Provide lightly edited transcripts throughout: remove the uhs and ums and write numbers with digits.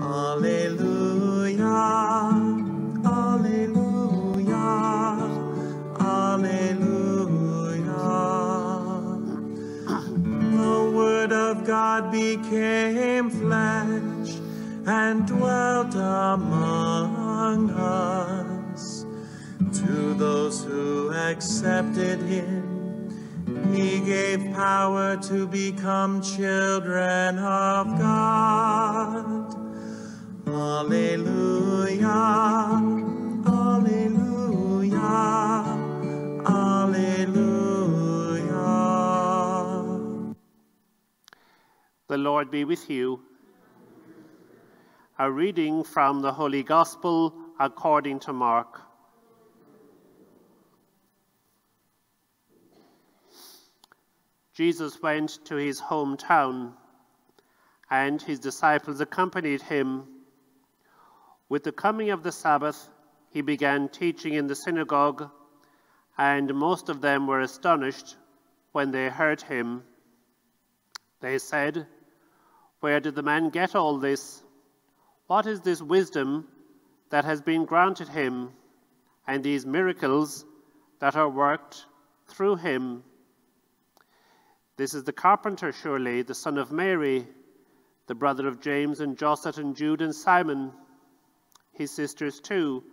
Alleluia, alleluia, alleluia. The Word of God became flesh and dwelt among us. To those who accepted him, he gave power to become children of God. Alleluia, alleluia, alleluia. The Lord be with you. A reading from the Holy Gospel according to Mark. Jesus went to his hometown, and his disciples accompanied him. With the coming of the Sabbath, he began teaching in the synagogue, and most of them were astonished when they heard him. They said, "Where did the man get all this? What is this wisdom that has been granted him, and these miracles that are worked through him? This is the carpenter, surely, the son of Mary, the brother of James and Joseph and Jude and Simon. His sisters too,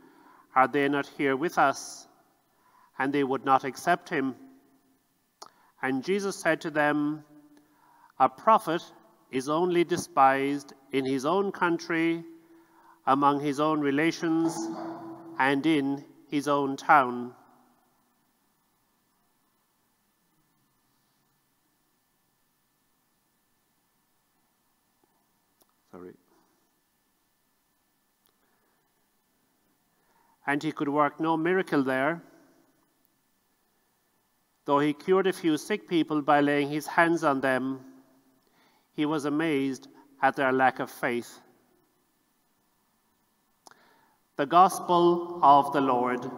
are they not here with us?" And they would not accept him. And Jesus said to them, "A prophet is only despised in his own country, among his own relations, and in his own town." And he could work no miracle there, though he cured a few sick people by laying his hands on them. He was amazed at their lack of faith. The Gospel of the Lord.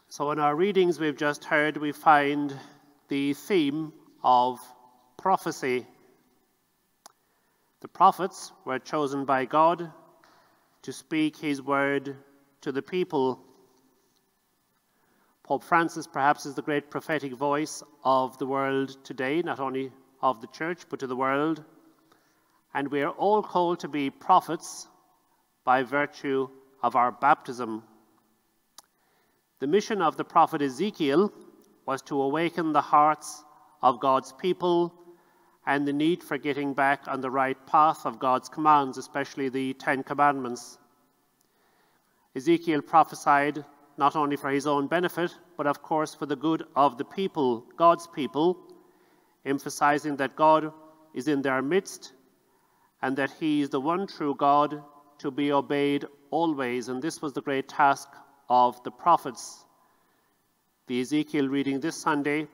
So in our readings we've just heard, we find the theme of prophecy. The prophets were chosen by God to speak his word to the people. Pope Francis perhaps is the great prophetic voice of the world today, not only of the church, but to the world. And we are all called to be prophets by virtue of our baptism. The mission of the prophet Ezekiel was to awaken the hearts of God's people and the need for getting back on the right path of God's commands, especially the 10 Commandments. Ezekiel prophesied not only for his own benefit, but of course for the good of the people, God's people, emphasizing that God is in their midst and that he is the one true God to be obeyed always. And this was the great task of the prophets. The Ezekiel reading this Sunday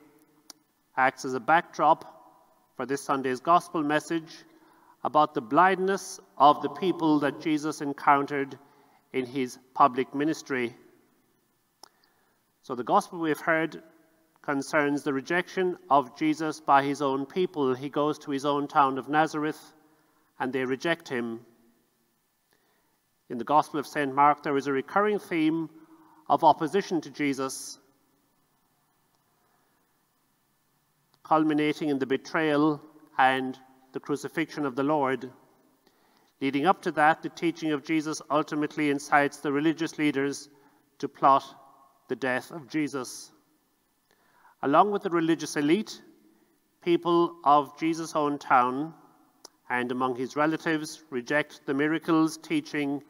acts as a backdrop for this Sunday's gospel message about the blindness of the people that Jesus encountered in his public ministry. So the gospel we've heard concerns the rejection of Jesus by his own people. He goes to his own town of Nazareth and they reject him. In the Gospel of St. Mark, there is a recurring theme of opposition to Jesus, culminating in the betrayal and the crucifixion of the Lord. Leading up to that, the teaching of Jesus ultimately incites the religious leaders to plot the death of Jesus. Along with the religious elite, people of Jesus' own town and among his relatives reject the miracles, teaching,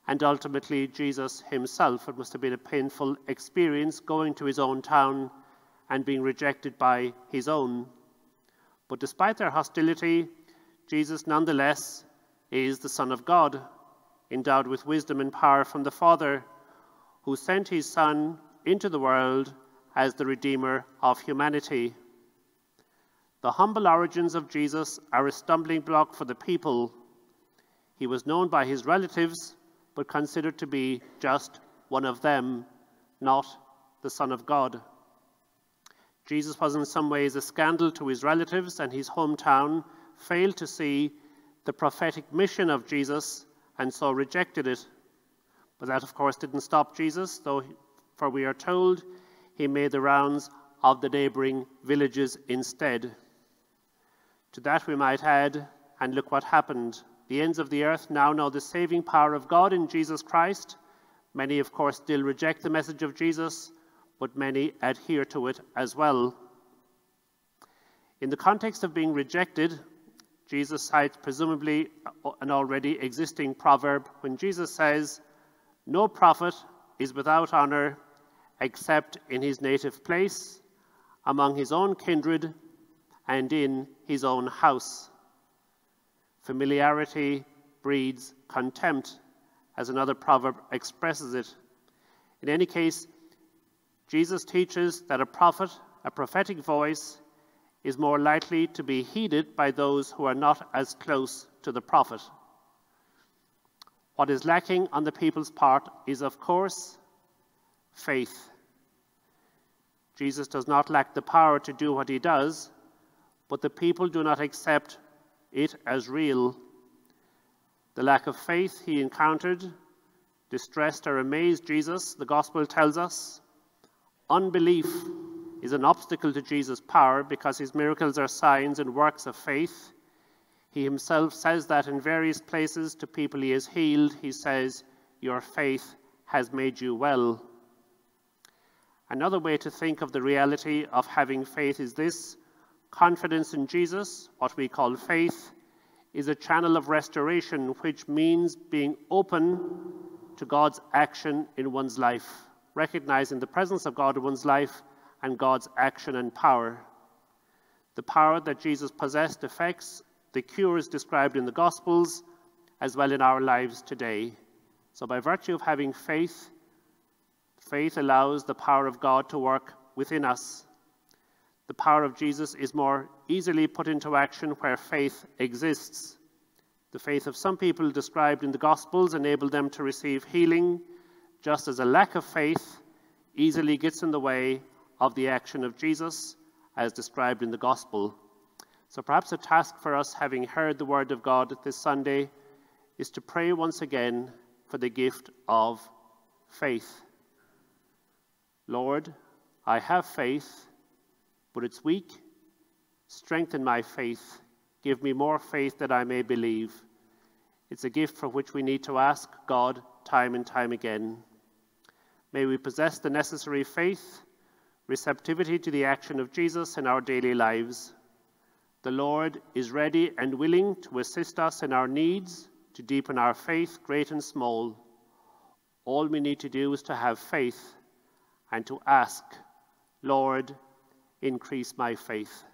and ultimately Jesus himself. It must have been a painful experience going to his own town and being rejected by his own. But despite their hostility, Jesus nonetheless is the Son of God, endowed with wisdom and power from the Father, who sent his Son into the world as the Redeemer of humanity. The humble origins of Jesus are a stumbling block for the people. He was known by his relatives, but considered to be just one of them, not the Son of God. Jesus was in some ways a scandal to his relatives, and his hometown failed to see the prophetic mission of Jesus and so rejected it. But that, of course, didn't stop Jesus, for we are told he made the rounds of the neighboring villages instead. To that we might add, and look what happened. The ends of the earth now know the saving power of God in Jesus Christ. Many, of course, still reject the message of Jesus, but many adhere to it as well. In the context of being rejected, Jesus cites presumably an already existing proverb when Jesus says, "No prophet is without honor except in his native place, among his own kindred, and in his own house." Familiarity breeds contempt, as another proverb expresses it. In any case, Jesus teaches that a prophetic voice, is more likely to be heeded by those who are not as close to the prophet. What is lacking on the people's part is, of course, faith. Jesus does not lack the power to do what he does, but the people do not accept it as real. The lack of faith he encountered distressed or amazed Jesus, the gospel tells us. Unbelief is an obstacle to Jesus' power because his miracles are signs and works of faith. He himself says that in various places to people he has healed. He says, "Your faith has made you well." Another way to think of the reality of having faith is this: confidence in Jesus, what we call faith, is a channel of restoration, which means being open to God's action in one's life, recognizing the presence of God in one's life and God's action and power. The power that Jesus possessed affects the cures described in the Gospels as well in our lives today. So by virtue of having faith, faith allows the power of God to work within us. The power of Jesus is more easily put into action where faith exists. The faith of some people described in the Gospels enabled them to receive healing, just as a lack of faith easily gets in the way of the action of Jesus, as described in the Gospel. So perhaps a task for us, having heard the word of God this Sunday, is to pray once again for the gift of faith. Lord, I have faith, but it's weak. Strengthen my faith. Give me more faith that I may believe. It's a gift for which we need to ask God time and time again. May we possess the necessary faith, receptivity to the action of Jesus in our daily lives. The Lord is ready and willing to assist us in our needs, to deepen our faith, great and small. All we need to do is to have faith and to ask, Lord, increase my faith.